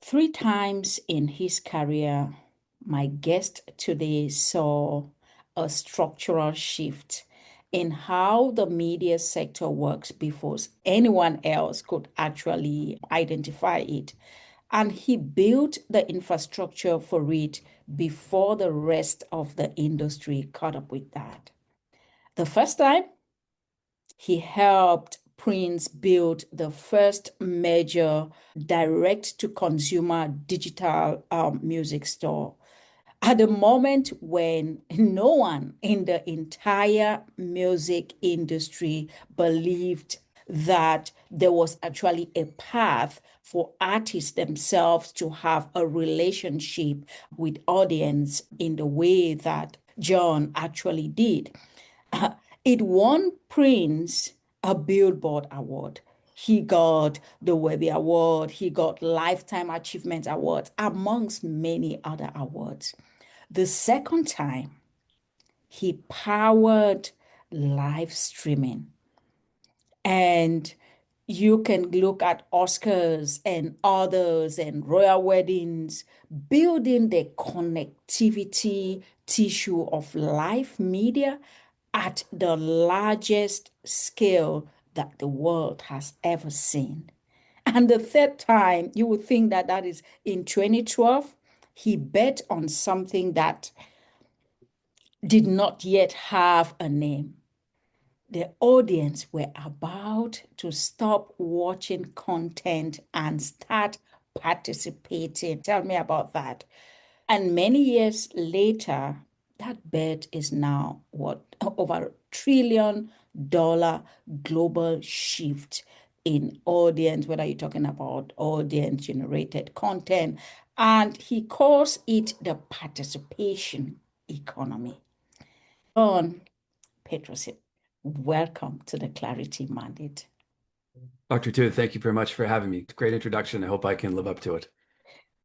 Three times in his career, my guest today saw a structural shift in how the media sector works before anyone else could actually identify it. And he built the infrastructure for it before the rest of the industry caught up with that. The first time, he helped Prince build the first major direct to consumer digital music store at a moment when no one in the entire music industry believed that there was actually a path for artists themselves to have a relationship with audience in the way that John actually did. It won Prince a Billboard Award. He got the Webby Award, he got Lifetime Achievement Awards, amongst many other awards. The second time, he powered live streaming. And you can look at Oscars and others and royal weddings, building the connectivity tissue of live media at the largest scale that the world has ever seen. And the third time, you would think that that is in 2012, he bet on something that did not yet have a name. The audience were about to stop watching content and start participating. Tell me about that. And many years later, that bet is now what? Over $1 trillion global shift in audience, whether you're talking about audience generated content. And he calls it the participation economy. John Petrocelli, welcome to the Clarity Mandate. Dr. Tu, thank you very much for having me. Great introduction. I hope I can live up to it.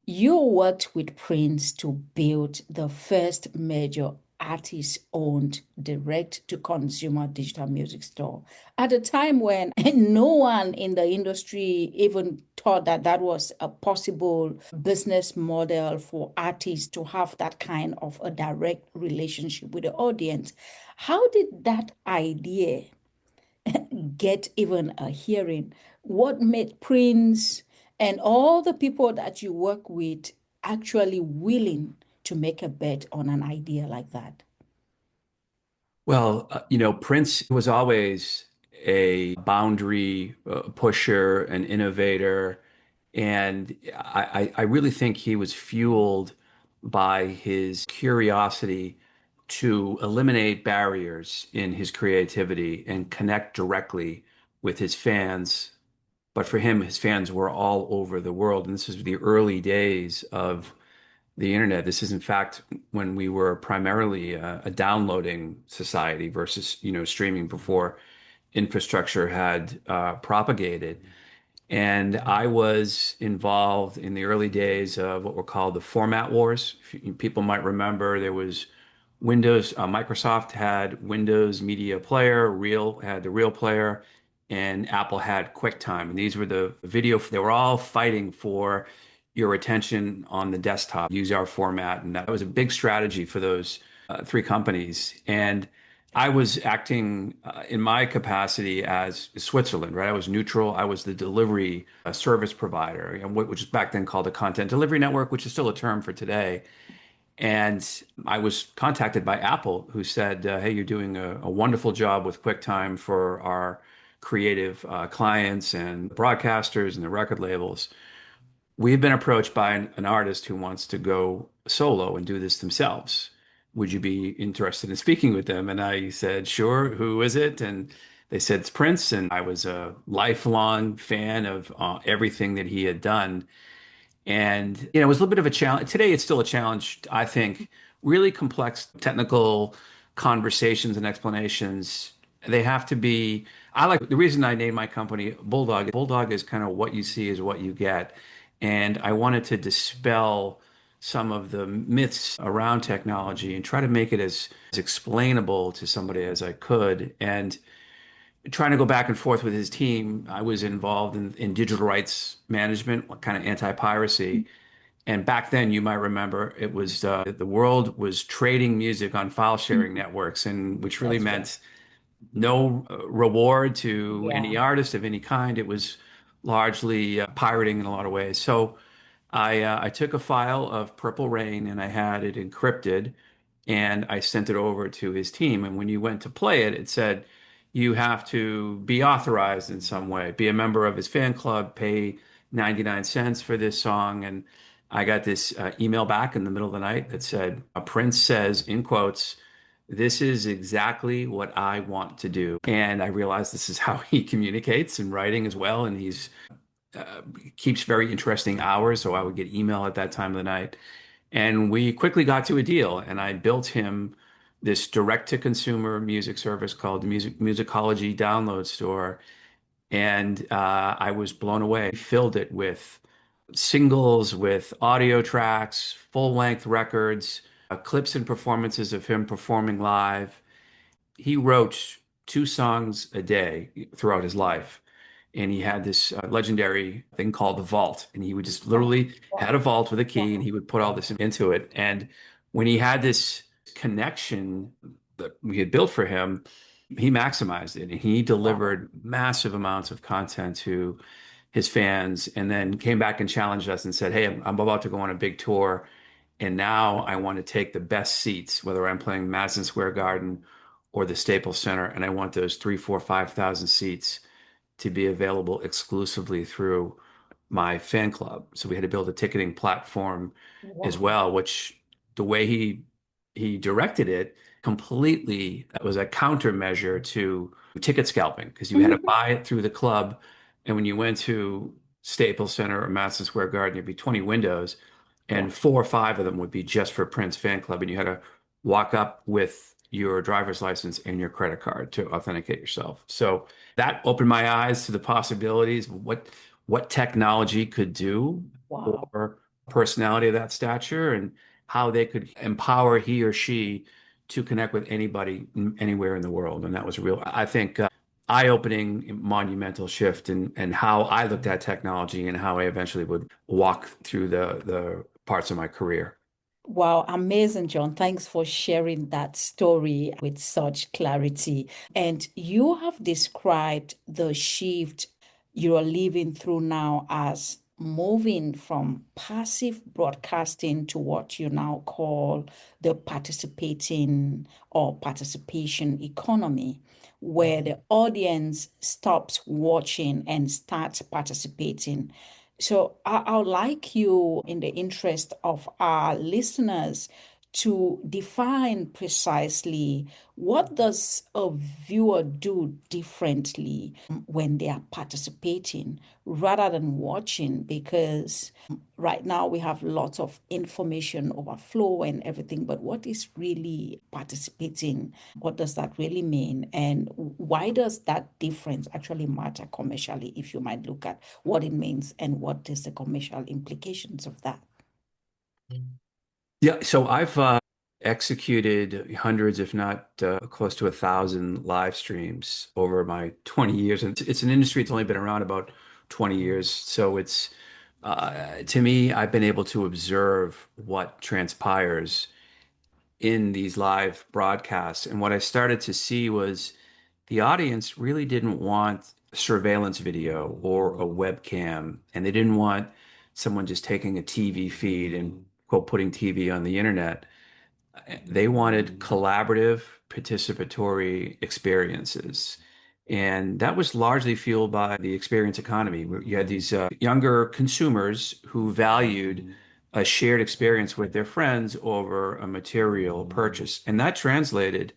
You worked with Prince to build the first major artist-owned direct-to-consumer digital music store at a time when no one in the industry even thought that that was a possible business model for artists to have that kind of a direct relationship with the audience. How did that idea get even a hearing? What made Prince and all the people that you work with actually willing to make a bet on an idea like that? Well, Prince was always a boundary pusher, an innovator, and I really think he was fueled by his curiosity to eliminate barriers in his creativity and connect directly with his fans. But for him, his fans were all over the world, and this was the early days of the internet. This is, in fact, when we were primarily a downloading society versus, streaming before infrastructure had propagated. And I was involved in the early days of what were called the format wars. People might remember there was Windows, Microsoft had Windows Media Player, Real had the Real Player, and Apple had QuickTime. And these were the video, they were all fighting for your attention on the desktop, use our format. And that was a big strategy for those three companies. And I was acting in my capacity as Switzerland, right? I was neutral. I was the delivery service provider, which is back then called a content delivery network, which is still a term for today. And I was contacted by Apple, who said, "Hey, you're doing a wonderful job with QuickTime for our creative clients and broadcasters and the record labels. We've been approached by an artist who wants to go solo and do this themselves. Would you be interested in speaking with them?" And I said, "Sure. Who is it?" And they said, "It's Prince." And I was a lifelong fan of everything that he had done. And, it was a little bit of a challenge. Today, it's still a challenge, I think. Really complex technical conversations and explanations. They have to be. I like the reason I named my company Bulldog. Bulldog is kind of what you see is what you get. And I wanted to dispel some of the myths around technology and try to make it as explainable to somebody as I could. And trying to go back and forth with his team. I was involved in digital rights management, kind of anti-piracy. And back then, you might remember, it was the world was trading music on file sharing Mhm. networks, and which really That's right. meant no reward to Yeah. any artist of any kind. It was largely pirating in a lot of ways. So I took a file of Purple Rain and I had it encrypted and I sent it over to his team. And when you went to play it, it said you have to be authorized in some way, be a member of his fan club, pay 99 cents for this song. And I got this email back in the middle of the night that said, Prince says, in quotes, this is exactly what I want to do. And I realized this is how he communicates in writing as well. And keeps very interesting hours. So I would get email at that time of the night. And we quickly got to a deal. And I built him this direct to consumer music service called the Musicology Download Store. And I was blown away. Filled it with singles, with audio tracks, full length records, clips and performances of him performing live. He wrote two songs a day throughout his life. And he had this legendary thing called the vault. And he would just Wow. literally had a Wow. vault with a key and Wow. he would put all this into it. And when he had this connection that we had built for him, he maximized it and he Wow. delivered massive amounts of content to his fans and then came back and challenged us and said, Hey, I'm about to go on a big tour. And now I want to take the best seats, whether I'm playing Madison Square Garden or the Staples Center, and I want those 3, 4, 5,000 seats to be available exclusively through my fan club. So we had to build a ticketing platform as Wow. well, which the way he directed it completely was a countermeasure to ticket scalping because you had to buy it through the club. And when you went to Staples Center or Madison Square Garden, there'd be 20 windows Yeah. and 4 or 5 of them would be just for Prince fan club. And you had to walk up with your driver's license and your credit card to authenticate yourself. So that opened my eyes to the possibilities of what technology could do Wow. for a personality of that stature and how they could empower he or she to connect with anybody anywhere in the world. And that was a real, I think, eye-opening, monumental shift in how I looked at technology and how I eventually would walk through the parts of my career. Wow, amazing, John. Thanks for sharing that story with such clarity. And you have described the shift you're living through now as moving from passive broadcasting to what you now call the participating or participation economy, where the audience stops watching and starts participating. So I would like you, in the interest of our listeners, to define precisely what does a viewer do differently when they are participating rather than watching, because right now we have lots of information overflow and everything, but what is really participating? What does that really mean? And why does that difference actually matter commercially, if you might look at what it means and what is the commercial implications of that? Yeah, so I've executed hundreds, if not close to 1,000 live streams over my 20 years. And it's an industry that's only been around about 20 years. So it's, to me, I've been able to observe what transpires in these live broadcasts. And what I started to see was the audience really didn't want surveillance video or a webcam, and they didn't want someone just taking a TV feed and quote putting TV on the internet. They wanted collaborative, participatory experiences. And that was largely fueled by the experience economy, where you had these younger consumers who valued a shared experience with their friends over a material purchase. And that translated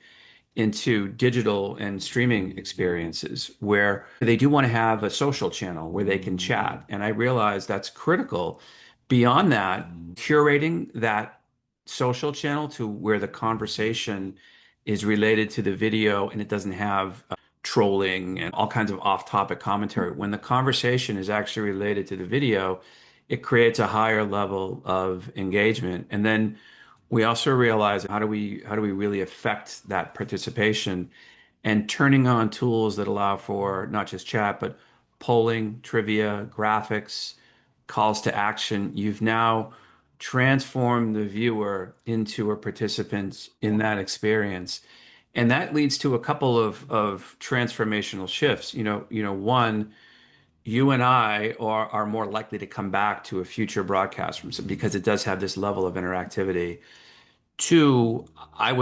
into digital and streaming experiences where they do want to have a social channel where they can chat. And I realize that's critical. Beyond that, curating that social channel to where the conversation is related to the video and it doesn't have trolling and all kinds of off-topic commentary. When the conversation is actually related to the video, it creates a higher level of engagement. And then we also realize how do we really affect that participation? and turning on tools that allow for not just chat, but polling, trivia, graphics, calls to action. You've now transformed the viewer into a participant in that experience. And that leads to a couple of transformational shifts. One, you and I are more likely to come back to a future broadcast because it does have this level of interactivity. Two, I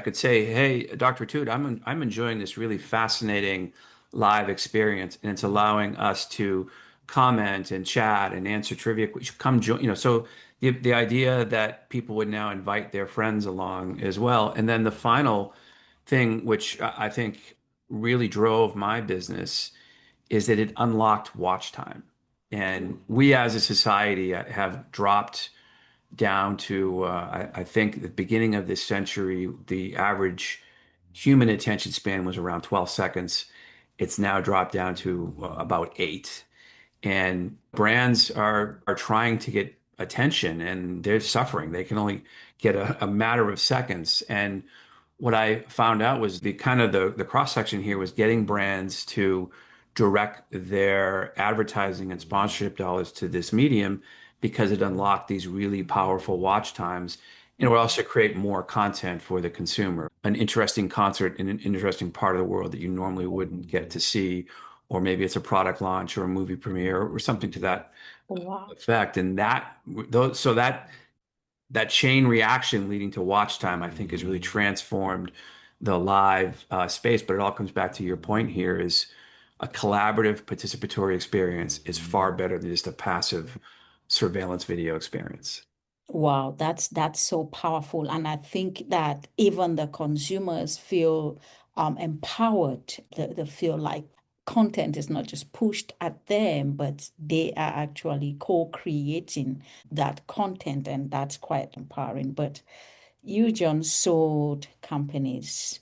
could say, hey, Dr. Toot, I'm enjoying this really fascinating live experience, and it's allowing us to comment and chat and answer trivia. Come join, so the idea that people would now invite their friends along as well. And then the final thing, which I think really drove my business, is that it unlocked watch time. And we as a society have dropped down to, I think, at the beginning of this century, the average human attention span was around 12 seconds. It's now dropped down to about 8. And brands are trying to get attention and they're suffering. They can only get a matter of seconds. And what I found out was the cross section here was getting brands to direct their advertising and sponsorship dollars to this medium because it unlocked these really powerful watch times. And it would also create more content for the consumer, an interesting concert in an interesting part of the world that you normally wouldn't get to see, or maybe it's a product launch or a movie premiere or something to that Wow. effect. And that chain reaction leading to watch time, I think, has really transformed the live space. But it all comes back to your point here is a collaborative participatory experience is far better than just a passive surveillance video experience. Wow, that's so powerful. And I think that even the consumers feel empowered. They feel like content is not just pushed at them, but they are actually co-creating that content, and that's quite empowering. But you, John, sold companies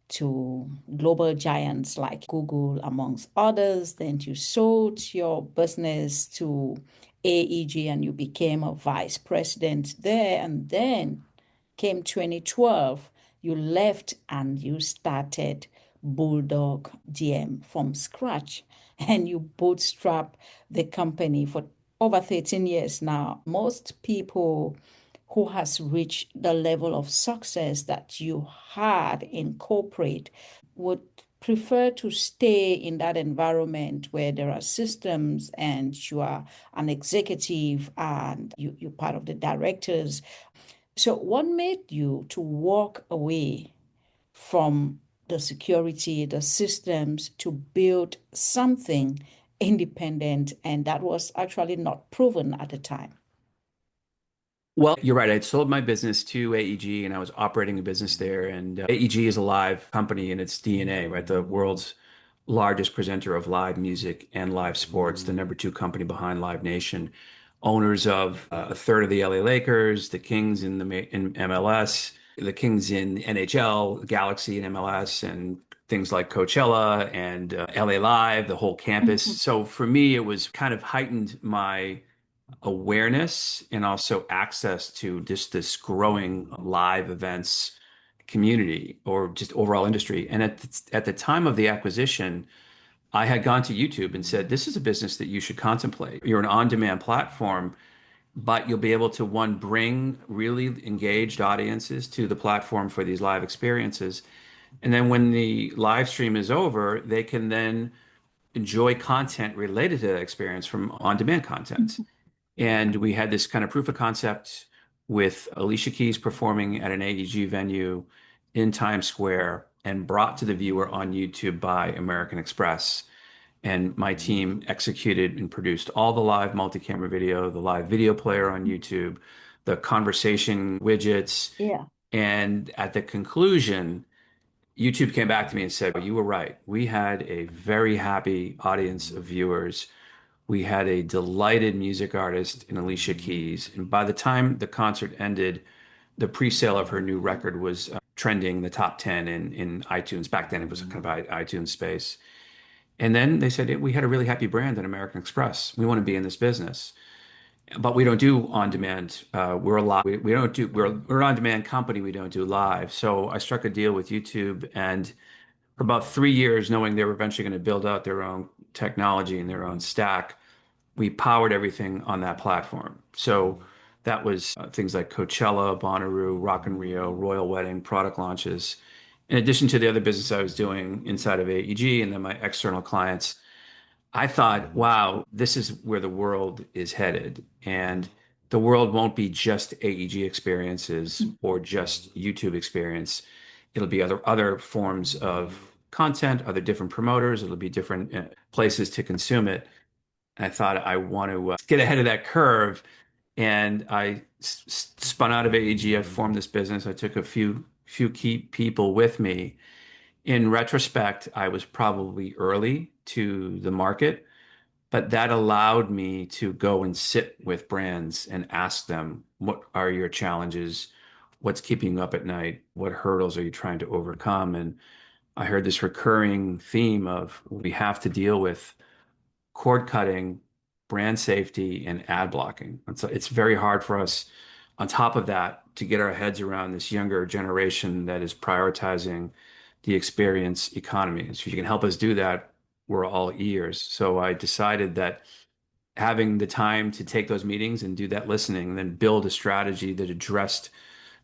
to global giants like Google, amongst others. Then you sold your business to AEG and you became a vice president there. And then came 2012, you left and you started Bulldog DM from scratch. And you bootstrap the company for over 13 years now. Most people who has reached the level of success that you had in corporate would prefer to stay in that environment where there are systems and you are an executive and you're part of the directors. So, what made you to walk away from the security, the systems to build something independent? And that was actually not proven at the time. Well, you're right. I sold my business to AEG and I was operating a business there. And AEG is a live company in its DNA, right? The world's largest presenter of live music and live sports, the number two company behind Live Nation, owners of a third of the LA Lakers, the Kings in MLS, the Kings in NHL, Galaxy in MLS, and things like Coachella and LA Live, the whole campus. Mhm. So for me, it was kind of heightened my awareness and also access to just this growing live events community or just overall industry. And at the time of the acquisition, I had gone to YouTube and said, this is a business that you should contemplate. You're an on-demand platform, but you'll be able to, one, bring really engaged audiences to the platform for these live experiences. And then when the live stream is over, they can then enjoy content related to that experience from on-demand content. And we had this kind of proof of concept with Alicia Keys performing at an AEG venue in Times Square and brought to the viewer on YouTube by American Express. And my team executed and produced all the live multi-camera video, the live video player on YouTube, the conversation widgets. Yeah. And at the conclusion, YouTube came back to me and said, "You were right. We had a very happy audience of viewers. We had a delighted music artist in Alicia Keys. And by the time the concert ended, the pre-sale of her new record was trending the top 10 in iTunes. Back then, it was kind of iTunes space. And then they said, we had a really happy brand at American Express. We want to be in this business. But we don't do on demand. We're a lot. We don't do. We're an on demand company. We don't do live. So I struck a deal with YouTube, and for about 3 years, knowing they were eventually going to build out their own technology and their own stack. We powered everything on that platform. So that was things like Coachella, Bonnaroo, Rock in Rio, Royal Wedding, product launches. In addition to the other business I was doing inside of AEG and then my external clients, I thought, wow, this is where the world is headed. And the world won't be just AEG experiences or just YouTube experience. It'll be other forms of content, other different promoters. It'll be different places to consume it. And I thought I want to get ahead of that curve. And I spun out of AEG. I formed this business. I took a few key people with me. In retrospect, I was probably early to the market, but that allowed me to go and sit with brands and ask them, what are your challenges? What's keeping you up at night? What hurdles are you trying to overcome? And I heard this recurring theme of we have to deal with cord cutting, brand safety, and ad blocking. And so it's very hard for us, on top of that, to get our heads around this younger generation that is prioritizing the experience economy. So if you can help us do that, we're all ears. So I decided that having the time to take those meetings and do that listening, and then build a strategy that addressed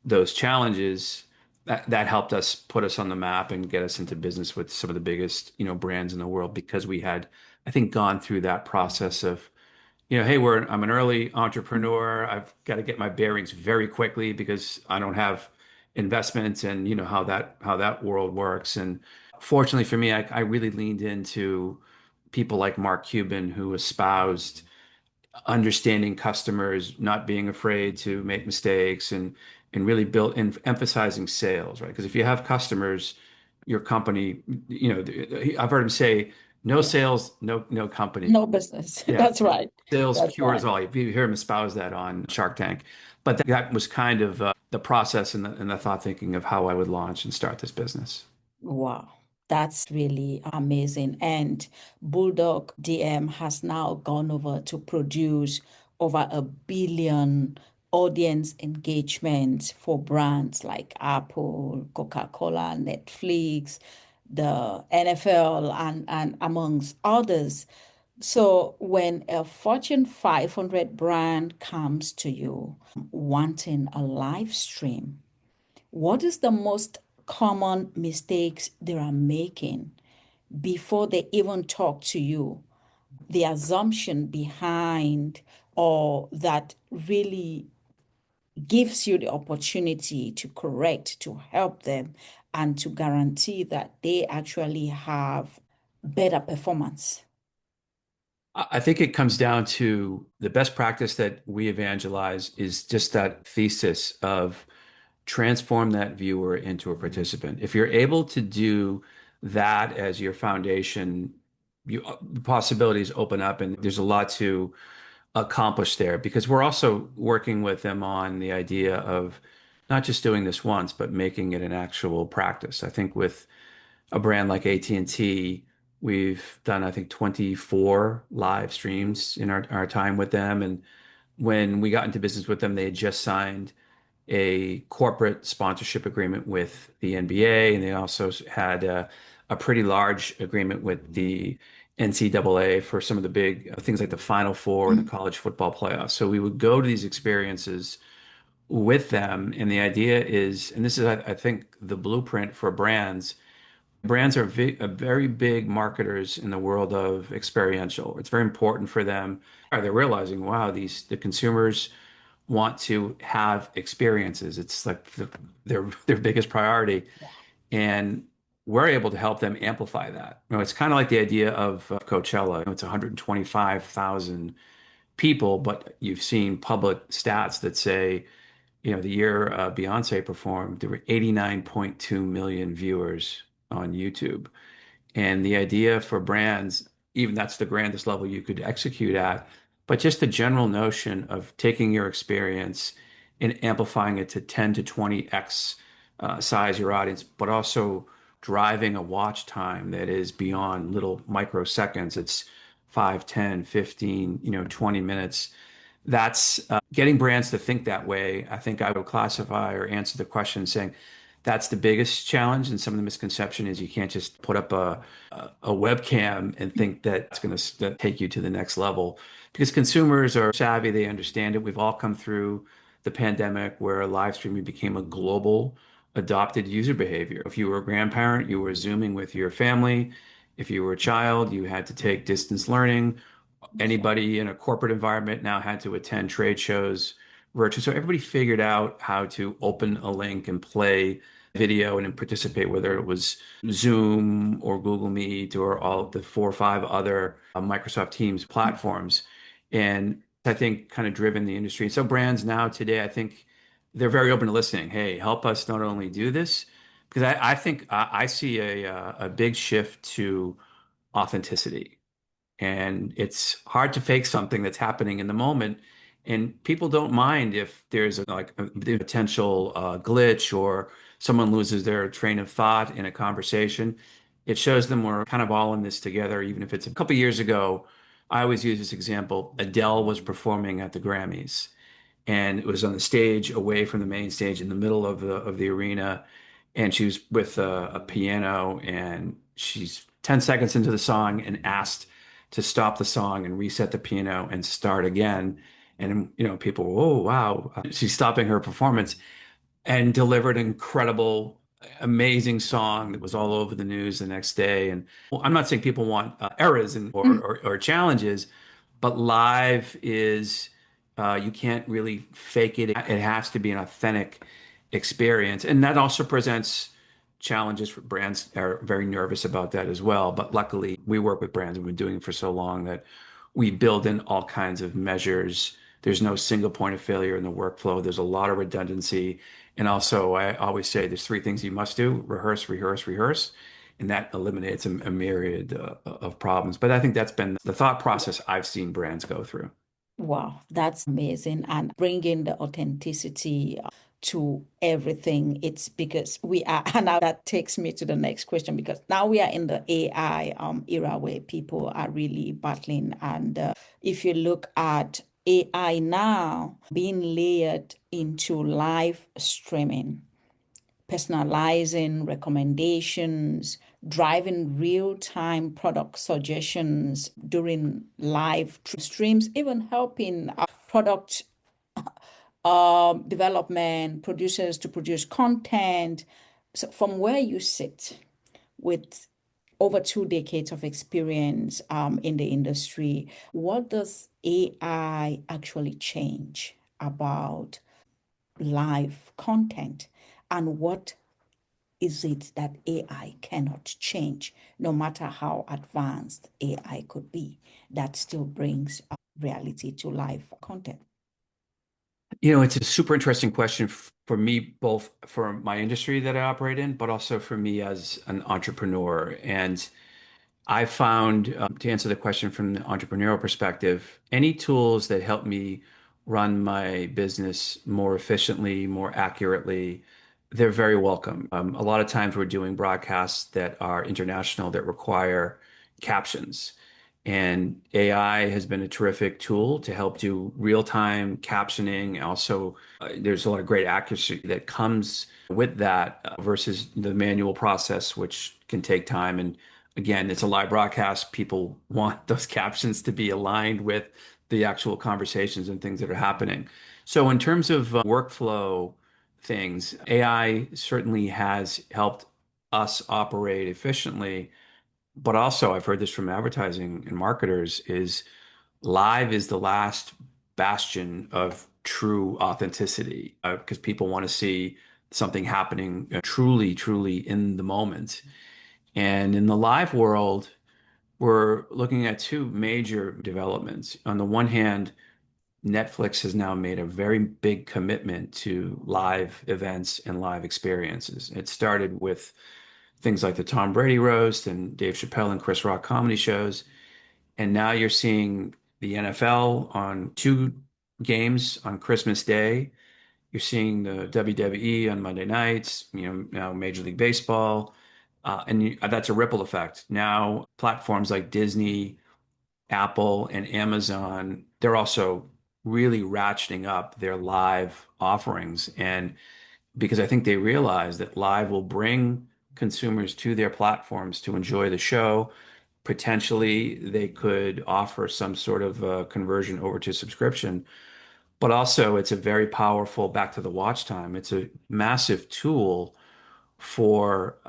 those challenges, that helped us put us on the map and get us into business with some of the biggest, brands in the world because we had, I think, gone through that process of, hey, I'm an early entrepreneur. I've got to get my bearings very quickly because I don't have investments and you know how that world works. And fortunately for me, I really leaned into people like Mark Cuban who espoused understanding customers, not being afraid to make mistakes, and really built in emphasizing sales, right? Because if you have customers, your company, I've heard him say, no Yeah. sales, no company. No business. Yeah, That's right. sales That's cures right. all. You hear him espouse that on Shark Tank, but that was kind of the process and the thought thinking of how I would launch and start this business. Wow, that's really amazing. And Bulldog DM has now gone over to produce over 1 billion audience engagement for brands like Apple, Coca-Cola, Netflix, the NFL, and amongst others. So when a Fortune 500 brand comes to you wanting a live stream, what is the most common mistakes they are making before they even talk to you? The assumption behind or that really gives you the opportunity to correct, to help them, and to guarantee that they actually have better performance. I think it comes down to the best practice that we evangelize is just that thesis of transform that viewer into a participant. If you're able to do that as your foundation, possibilities open up, and there's a lot to accomplish there because we're also working with them on the idea of not just doing this once, but making it an actual practice. I think with a brand like AT&T, we've done, I think, 24 live streams in our time with them. And when we got into business with them, they had just signed a corporate sponsorship agreement with the NBA, and they also had a pretty large agreement with the NCAA for some of the big things like the Final Four and the Mhm. college football playoffs. So we would go to these experiences with them, and the idea is, and this is, I think, the blueprint for brands. Brands are very big marketers in the world of experiential. It's very important for them. They're realizing, wow, the consumers want to have experiences. It's like their biggest priority, and we're able to help them amplify that. It's kind of like the idea of Coachella. It's 125,000 people, but you've seen public stats that say, the year Beyonce performed, there were 89.2 million viewers on YouTube. And the idea for brands, even that's the grandest level you could execute at, but just the general notion of taking your experience and amplifying it to 10 to 20x size your audience, but also driving a watch time that is beyond little microseconds. It's 5, 10, 15, 20 minutes. That's getting brands to think that way. I think I would classify or answer the question saying That's the biggest challenge, and some of the misconception is you can't just put up a webcam and think that it's going to take you to the next level. Because consumers are savvy, they understand it. We've all come through the pandemic where live streaming became a global adopted user behavior. If you were a grandparent, you were Zooming with your family. If you were a child, you had to take distance learning. Anybody in a corporate environment now had to attend trade shows virtually. So everybody figured out how to open a link and play video and then participate, whether it was Zoom or Google Meet or all the 4 or 5 other Microsoft Teams platforms. And I think kind of driven the industry. So brands now today, I think they're very open to listening. Hey, help us not only do this, because I think I see a big shift to authenticity. And it's hard to fake something that's happening in the moment. And people don't mind if there's a potential glitch or someone loses their train of thought in a conversation. It shows them we're kind of all in this together, even if it's a couple years ago. I always use this example. Adele was performing at the Grammys and it was on the stage away from the main stage in the middle of the arena, and she was with a piano, and she's 10 seconds into the song and asked to stop the song and reset the piano and start again. And people, oh wow, she's stopping her performance and delivered an incredible, amazing song that was all over the news the next day. And well, I'm not saying people want errors or challenges, but live is you can't really fake it. It has to be an authentic experience, and that also presents challenges for brands are very nervous about that as well. But luckily, we work with brands and we've been doing it for so long that we build in all kinds of measures. There's no single point of failure in the workflow. There's a lot of redundancy. And also, I always say there's 3 things you must do: rehearse, rehearse, rehearse. And that eliminates a myriad of problems. But I think that's been the thought process I've seen brands go through. Wow, that's amazing. And bringing the authenticity to everything. It's because we are, and now that takes me to the next question, because now we are in the AI era where people are really battling. And if you look at AI now being layered into live streaming, personalizing recommendations, driving real-time product suggestions during live streams, even helping product development producers to produce content. So from where you sit with over 2 decades of experience in the industry, what does AI actually change about live content, and what is it that AI cannot change, no matter how advanced AI could be, that still brings reality to live content? It's a super interesting question for me, both for my industry that I operate in, but also for me as an entrepreneur. And I found, to answer the question from the entrepreneurial perspective, any tools that help me run my business more efficiently, more accurately, they're very welcome. A lot of times we're doing broadcasts that are international that require captions. And AI has been a terrific tool to help do real-time captioning. Also, there's a lot of great accuracy that comes with that versus the manual process, which can take time. And again, it's a live broadcast. People want those captions to be aligned with the actual conversations and things that are happening. So, in terms of workflow things, AI certainly has helped us operate efficiently. But also, I've heard this from advertising and marketers, is live is the last bastion of true authenticity because people want to see something happening truly, truly in the moment. And in the live world, we're looking at 2 major developments. On the one hand, Netflix has now made a very big commitment to live events and live experiences. It started with things like the Tom Brady roast and Dave Chappelle and Chris Rock comedy shows. And now you're seeing the NFL on 2 games on Christmas Day. You're seeing the WWE on Monday nights, now Major League Baseball. That's a ripple effect. Now, platforms like Disney, Apple, and Amazon, they're also really ratcheting up their live offerings. And because I think they realize that live will bring consumers to their platforms to enjoy the show. Potentially, they could offer some sort of conversion over to subscription, but also it's a very powerful back to the watch time. It's a massive tool for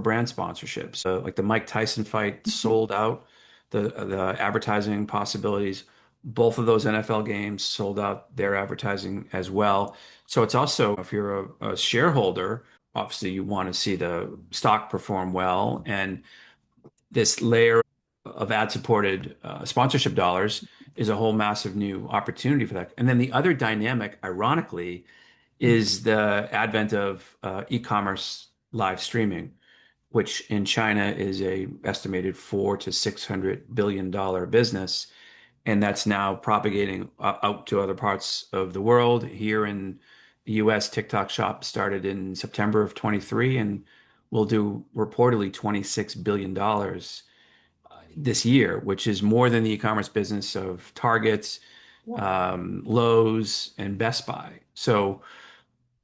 brand sponsorships. Like the Mike Tyson fight sold out, the advertising possibilities. Both of those NFL games sold out their advertising as well. So it's also, if you're a shareholder, obviously you want to see the stock perform well, and this layer of ad-supported sponsorship dollars is a whole massive new opportunity for that. And then the other dynamic, ironically, is the advent of e-commerce live streaming, which in China is a estimated 400 to 600 billion dollar business, and that's now propagating out to other parts of the world. Here in the U.S., TikTok Shop started in September of 23 and will do reportedly $26 billion this year, which is more than the e-commerce business of Target, Wow. Lowe's, and Best Buy. So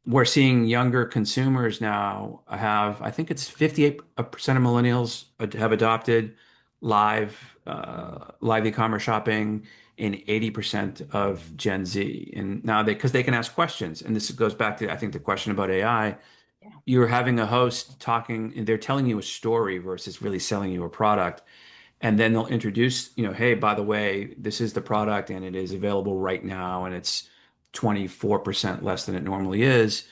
we're seeing younger consumers now have, I think it's 58% of millennials have adopted live e-commerce shopping, and 80% of Gen Z. And now because they can ask questions, and this goes back to, I think, the question about AI. Yeah. You're having a host talking, and they're telling you a story versus really selling you a product. And then they'll introduce, hey, by the way, this is the product and it is available right now and it's 24% less than it normally is.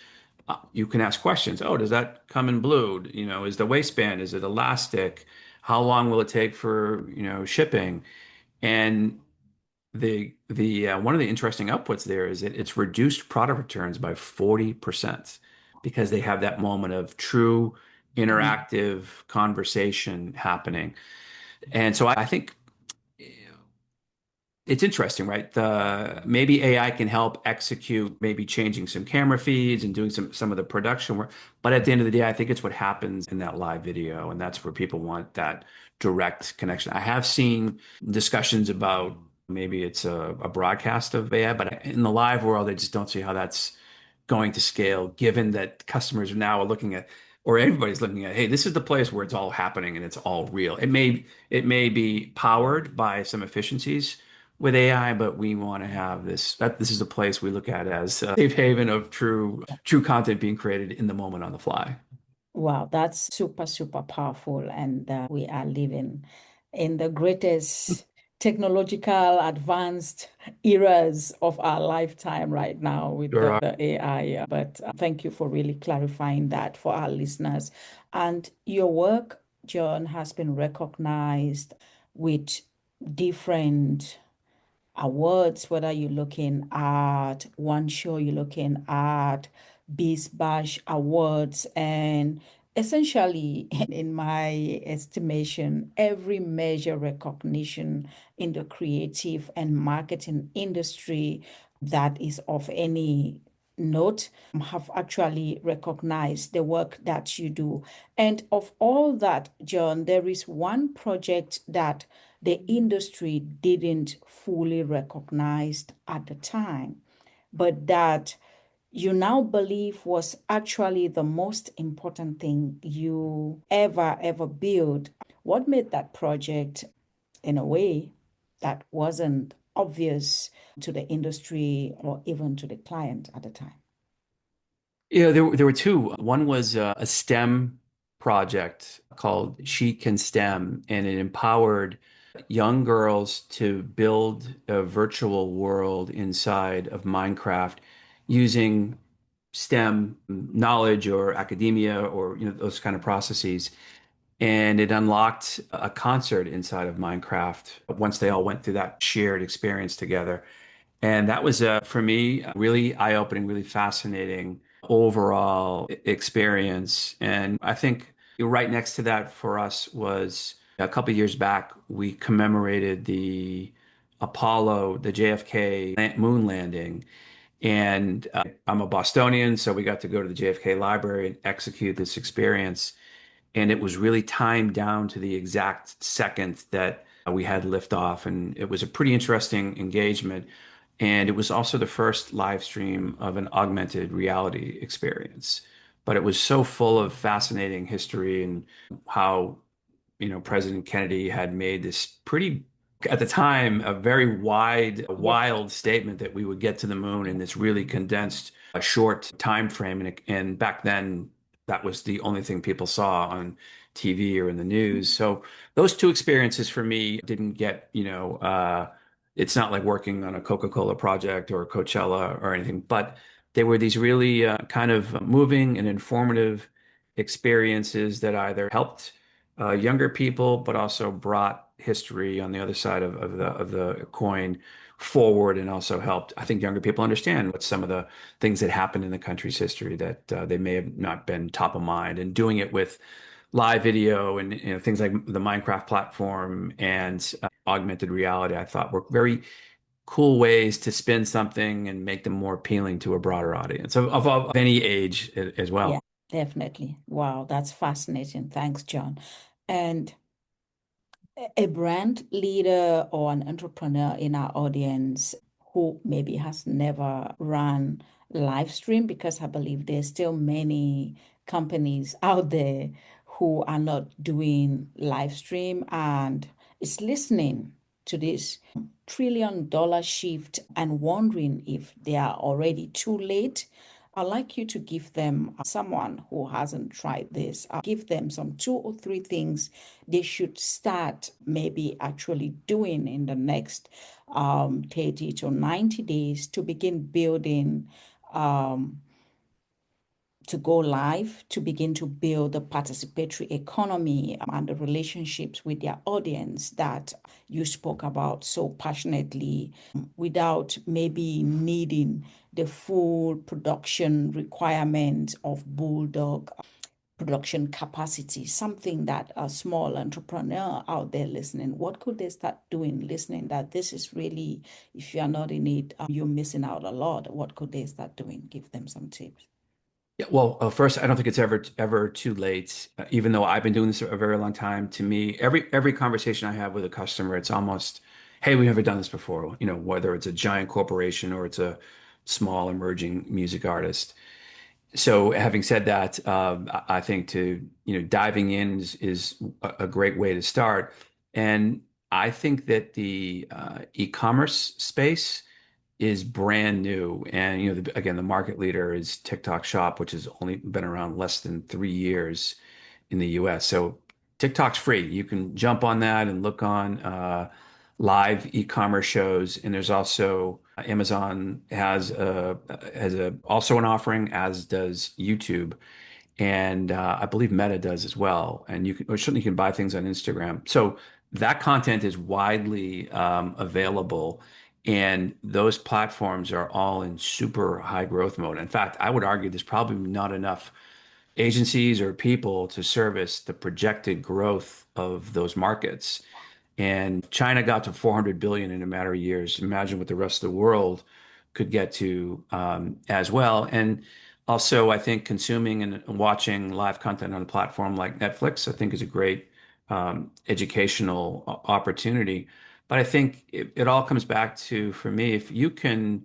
You can ask questions. Oh, does that come in blue? Is the waistband, is it elastic? How long will it take for, shipping? And the one of the interesting outputs there is that it's reduced product returns by 40% because they have that moment of true Mm. interactive conversation happening. And so I think it's interesting, right? Maybe AI can help execute, maybe changing some camera feeds and doing some of the production work. But at the end of the day, I think it's what happens in that live video, and that's where people want that direct connection. I have seen discussions about maybe it's a broadcast of AI, but in the live world, I just don't see how that's going to scale, given that customers now are looking at, or everybody's looking at, hey, this is the place where it's all happening and it's all real. It may be powered by some efficiencies with AI, but we want to have this is a place we look at as a safe haven of true content being created in the moment on the fly. Wow, that's super, super powerful. And we are living in the greatest technological advanced eras of our lifetime right now with Sure are. the AI. But thank you for really clarifying that for our listeners. And your work, John, has been recognized with different awards, whether you're looking at one show, you're looking at Biz Bash Awards, and essentially, in my estimation, every major recognition in the creative and marketing industry that is of any note have actually recognized the work that you do. And of all that, John, there is one project that the industry didn't fully recognize at the time, but that you now believe was actually the most important thing you ever built. What made that project in a way that wasn't obvious to the industry or even to the client at the time? Yeah, there were two. One was a STEM project called She Can STEM, and it empowered young girls to build a virtual world inside of Minecraft using STEM knowledge or academia or those kind of processes. And it unlocked a concert inside of Minecraft once they all went through that shared experience together. And that was, for me, a really eye-opening, really fascinating overall experience. And I think right next to that for us was a couple of years back, we commemorated the JFK moon landing. And I'm a Bostonian, so we got to go to the JFK library and execute this experience. And it was really timed down to the exact second that we had liftoff. And it was a pretty interesting engagement. And it was also the first live stream of an augmented reality experience. But it was so full of fascinating history and how President Kennedy had made this pretty, at the time, a very Yes. wild statement that we would get to the moon in this really condensed, short time frame. And back then, that was the only thing people saw on TV or in the news. So those two experiences for me didn't get, it's not like working on a Coca-Cola project or Coachella or anything, but they were these really kind of moving and informative experiences that either helped younger people, but also brought history on the other side of the coin forward, and also helped, I think, younger people understand what some of the things that happened in the country's history that they may have not been top of mind. And doing it with live video and things like the Minecraft platform and augmented reality, I thought were very cool ways to spin something and make them more appealing to a broader audience of any age as Yeah, well. definitely. Wow, that's fascinating. Thanks, John. And a brand leader or an entrepreneur in our audience who maybe has never run live stream, because I believe there's still many companies out there who are not doing live stream and is listening to this $1 trillion shift and wondering if they are already too late. I'd like you to give them someone who hasn't tried this, give them some 2 or 3 things they should start maybe actually doing in the next 30 to 90 days to begin building, um, to go live, to begin to build the participatory economy and the relationships with their audience that you spoke about so passionately, without maybe needing the full production requirement of Bulldog production capacity, something that a small entrepreneur out there listening, what could they start doing listening that this is really, if you are not in it, you're missing out a lot. What could they start doing? Give them some tips. Yeah, well, first, I don't think it's ever too late. Even though I've been doing this a very long time, to me, every conversation I have with a customer, it's almost, "Hey, we've never done this before." Whether it's a giant corporation or it's a small emerging music artist. So, having said that, I think diving in is a great way to start. And I think that the e-commerce space is brand new. And again, the market leader is TikTok Shop, which has only been around less than 3 years in the US. So TikTok's free. You can jump on that and look on live e-commerce shows. And there's also Amazon has also an offering, as does YouTube. And I believe Meta does as well. And or certainly you can buy things on Instagram. So that content is widely available. And those platforms are all in super high growth mode. In fact, I would argue there's probably not enough agencies or people to service the projected growth of those markets. And China got to 400 billion in a matter of years. Imagine what the rest of the world could get to as well. And also, I think consuming and watching live content on a platform like Netflix, I think is a great educational opportunity. But I think it all comes back to, for me, if you can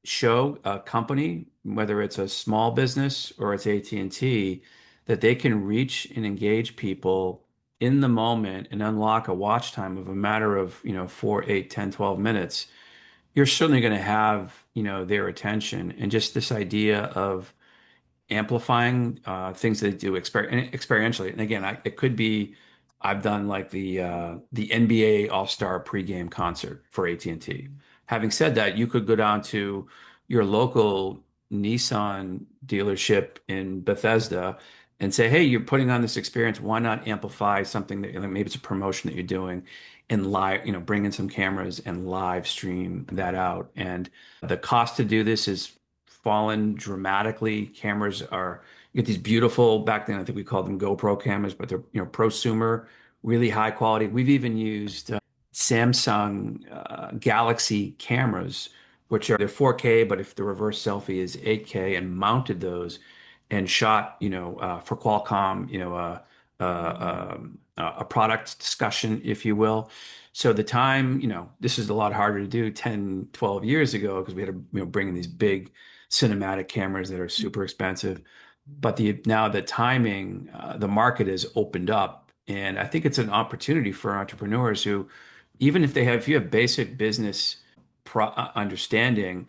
show a company, whether it's a small business or it's AT&T, that they can reach and engage people in the moment and unlock a watch time of a matter of, 4, 8, 10, 12 minutes, you're certainly going to have, their attention. And just this idea of amplifying things that they do experientially. And again, it could be I've done like the NBA All-Star pregame concert for AT&T. Having said that, you could go down to your local Nissan dealership in Bethesda and say, "Hey, you're putting on this experience. Why not amplify something that maybe it's a promotion that you're doing and live, bring in some cameras and live stream that out." And the cost to do this is fallen dramatically. Cameras are, you get these beautiful, back then I think we called them GoPro cameras, but they're prosumer, really high quality. We've even used Samsung Galaxy cameras, which are, they're 4K, but if the reverse selfie is 8K, and mounted those and shot, for Qualcomm, a product discussion, if you will. So the time, this is a lot harder to do 10, 12 years ago because we had to, bring in these big cinematic cameras that are super expensive. But now the timing, the market has opened up, and I think it's an opportunity for entrepreneurs who, even if you have basic business understanding,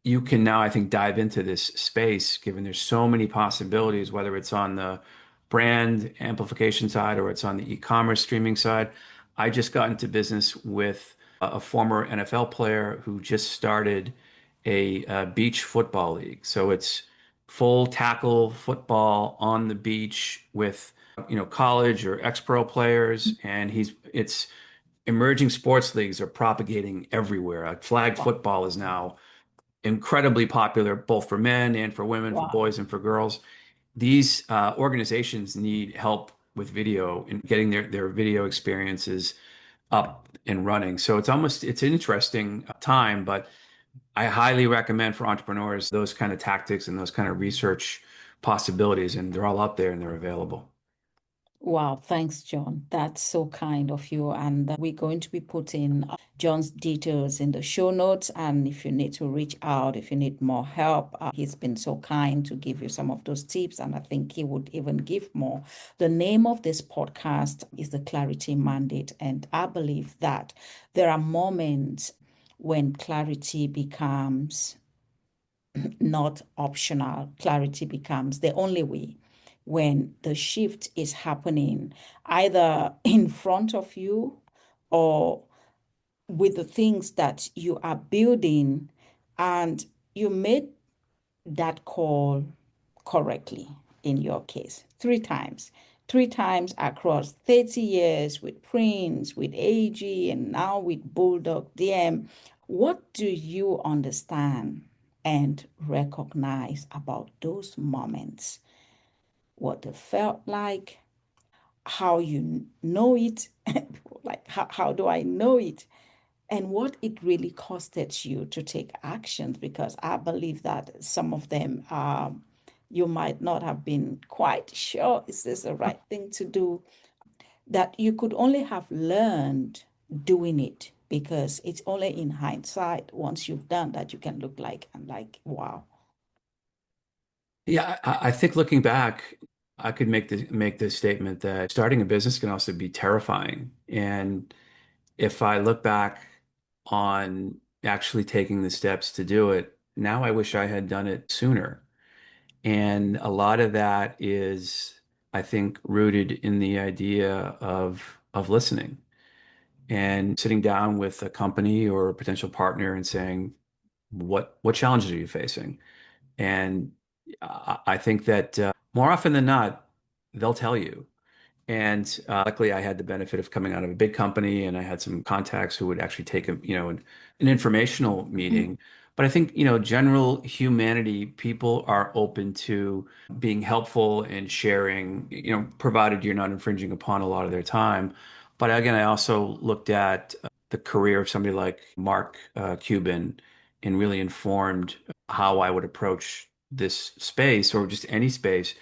you can now, I think, dive into this space, given there's so many possibilities, whether it's on the brand amplification side or it's on the e-commerce streaming side. I just got into business with a former NFL player who just started a beach football league. So it's full tackle football on the beach with, college or ex-pro players, and it's emerging sports leagues are propagating everywhere. Like flag Wow. football is now incredibly popular, both for men and for women, for Wow. boys and for girls. These organizations need help with video and getting their video experiences up and running. So it's an interesting time, but I highly recommend for entrepreneurs those kind of tactics and those kind of research possibilities, and they're all out there and they're available. Wow, thanks, John. That's so kind of you. And we're going to be putting John's details in the show notes. And if you need to reach out, if you need more help, he's been so kind to give you some of those tips. And I think he would even give more. The name of this podcast is The Clarity Mandate. And I believe that there are moments when clarity becomes not optional. Clarity becomes the only way when the shift is happening either in front of you or with the things that you are building, and you made that call correctly in your case 3 times. 3 times across 30 years with Prince, with AG, and now with Bulldog DM. What do you understand and recognize about those moments? What they felt like, how you know it, like how do I know it? And what it really costed you to take actions, because I believe that some of them you might not have been quite sure, is this the right thing to do? That you could only have learned doing it, because it's only in hindsight, once you've done that, you can look like and like, wow. Yeah, I think looking back, I could make this statement that starting a business can also be terrifying. And if I look back on actually taking the steps to do it, now I wish I had done it sooner. And a lot of that is, I think, rooted in the idea of listening and sitting down with a company or a potential partner and saying, what challenges are you facing? And I think that more often than not, they'll tell you. And luckily, I had the benefit of coming out of a big company, and I had some contacts who would actually take an informational meeting. But I think, general humanity, people are open to being helpful and sharing, provided you're not infringing upon a lot of their time. But again, I also looked at the career of somebody like Mark Cuban and really informed how I would approach this space or just any space,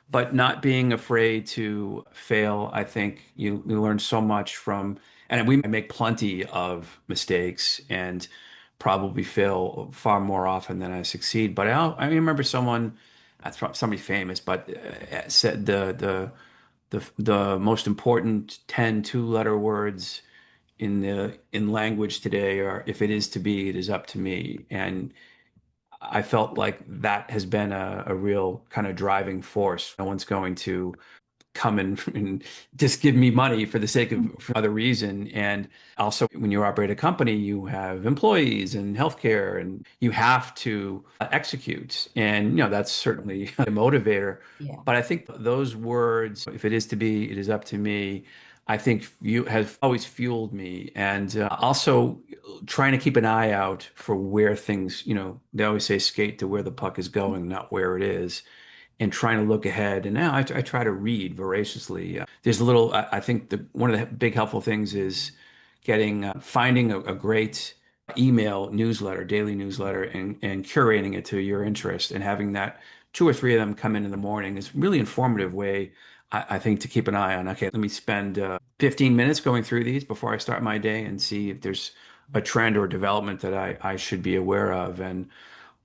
but not being afraid to fail. I think you learn so much from, and we make plenty of mistakes and probably fail far more often than I succeed. But I remember someone, that's somebody famous, but said the most important 10 two-letter words in language today are, if it is to be, it is up to me. And I felt like that has been a real kind of driving force. No one's going to come and just give me money for the sake of for other reason. And also, when you operate a company, you have employees and healthcare, and you have to execute. And that's certainly a motivator. Yeah. But I think those words, if it is to be, it is up to me. I think you have always fueled me, and also trying to keep an eye out for where things, they always say skate to where the puck is going, not where it is, and trying to look ahead. And now I try to read voraciously. There's a little, I think one of the big helpful things is finding a great email newsletter, daily newsletter, and curating it to your interest and having that two or three of them come in the morning is a really informative way, I think to keep an eye on, okay, let me spend 15 minutes going through these before I start my day and see if there's a trend or development that I should be aware of. And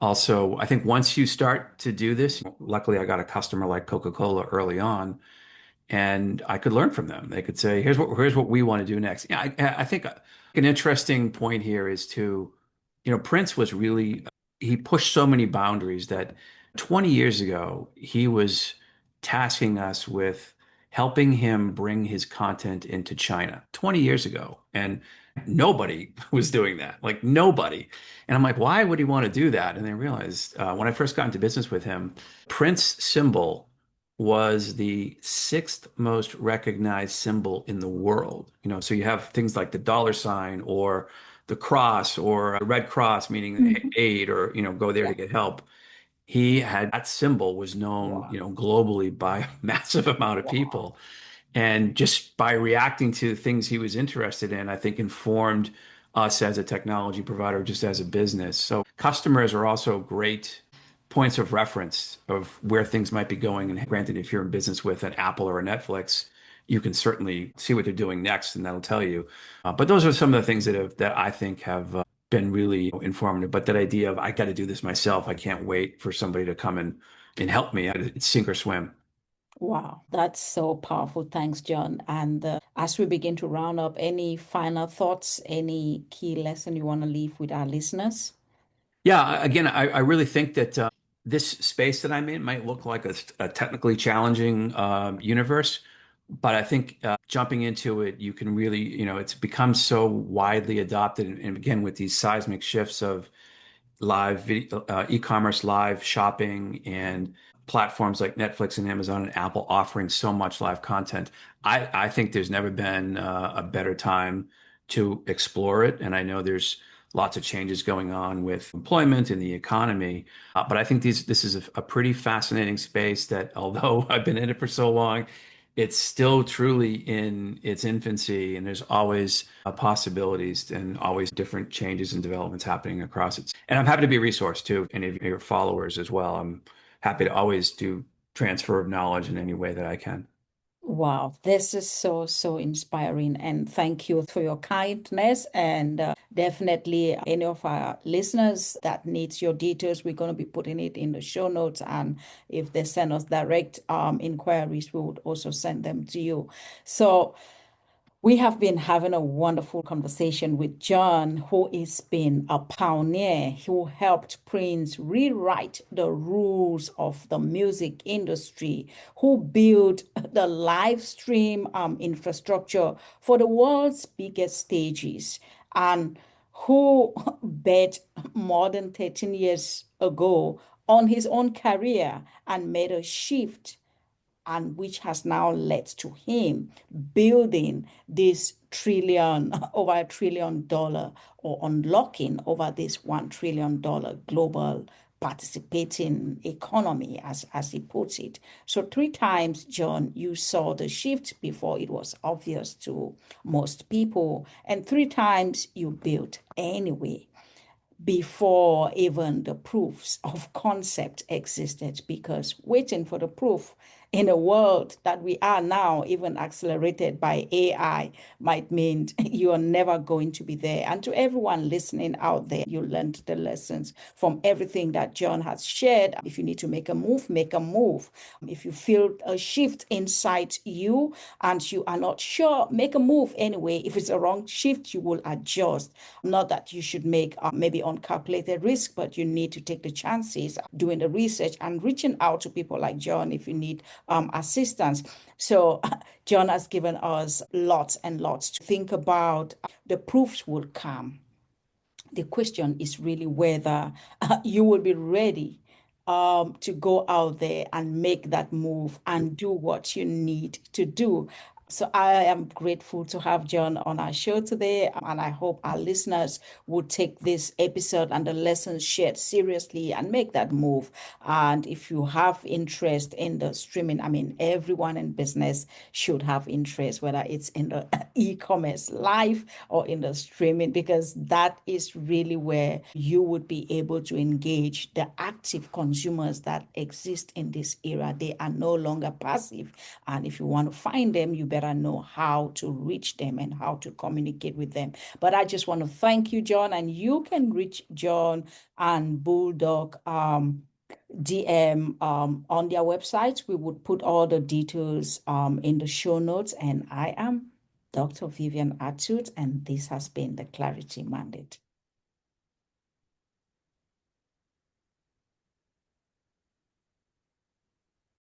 also, I think once you start to do this, luckily I got a customer like Coca-Cola early on, and I could learn from them. They could say, here's what we want to do next. Yeah, I think an interesting point here is to, Prince was really he pushed so many boundaries that 20 years ago he was tasking us with helping him bring his content into China 20 years ago, and nobody was doing that, like nobody. And I'm like, why would he want to do that? And I realized when I first got into business with him, Prince symbol was the sixth most recognized symbol in the world. So you have things like the dollar sign or the cross or a red cross, meaning Mhm. aid or, go there Yeah. to get help. He had that symbol was known, Wow. globally by a massive amount of Wow. people. And just by reacting to things he was interested in, I think informed us as a technology provider, just as a business. So customers are also great points of reference of where things might be going. And granted, if you're in business with an Apple or a Netflix, you can certainly see what they're doing next, and that'll tell you. But those are some of the things that I think have been really informative. But that idea of I got to do this myself, I can't wait for somebody to come and help me. It's sink or swim. Wow, that's so powerful. Thanks, John. And as we begin to round up, any final thoughts, any key lesson you want to leave with our listeners? Yeah, again, I really think that this space that I'm in might look like a technically challenging universe, but I think jumping into it, you can really, it's become so widely adopted. And again, with these seismic shifts of live video, e-commerce, live shopping, and platforms like Netflix and Amazon and Apple offering so much live content. I think there's never been a better time to explore it. And I know there's lots of changes going on with employment and the economy. But I think this is a pretty fascinating space that, although I've been in it for so long, it's still truly in its infancy, and there's always possibilities and always different changes and developments happening across it. And I'm happy to be a resource to any of your followers as well. I'm happy to always do transfer of knowledge in any way that I can. Wow, this is so, so inspiring. And thank you for your kindness. And definitely, any of our listeners that needs your details, we're going to be putting it in the show notes. And if they send us direct inquiries, we would also send them to you. So, we have been having a wonderful conversation with John, who has been a pioneer who helped Prince rewrite the rules of the music industry, who built the live stream infrastructure for the world's biggest stages, and who bet more than 13 years ago on his own career and made a shift, and which has now led to him building this trillion, over $1 trillion, or unlocking over this $1 trillion global participating economy, as he puts it. So, three times, John, you saw the shift before it was obvious to most people, and three times you built anyway before even the proofs of concept existed, because waiting for the proof in a world that we are now, even accelerated by AI, might mean you are never going to be there. And to everyone listening out there, you learned the lessons from everything that John has shared. If you need to make a move, make a move. If you feel a shift inside you and you are not sure, make a move anyway. If it's a wrong shift, you will adjust. Not that you should make maybe uncalculated risk, but you need to take the chances, doing the research and reaching out to people like John if you need assistance. So, John has given us lots and lots to think about. The proofs will come. The question is really whether you will be ready to go out there and make that move and do what you need to do. So I am grateful to have John on our show today, and I hope our listeners would take this episode and the lessons shared seriously and make that move. And if you have interest in the streaming, I mean, everyone in business should have interest, whether it's in the e-commerce life or in the streaming, because that is really where you would be able to engage the active consumers that exist in this era. They are no longer passive. And if you want to find them, you better know how to reach them and how to communicate with them. But I just want to thank you, John. And you can reach John and Bulldog DM on their website. We would put all the details in the show notes. And I am Dr. Vivian Atud, and this has been the Clarity Mandate.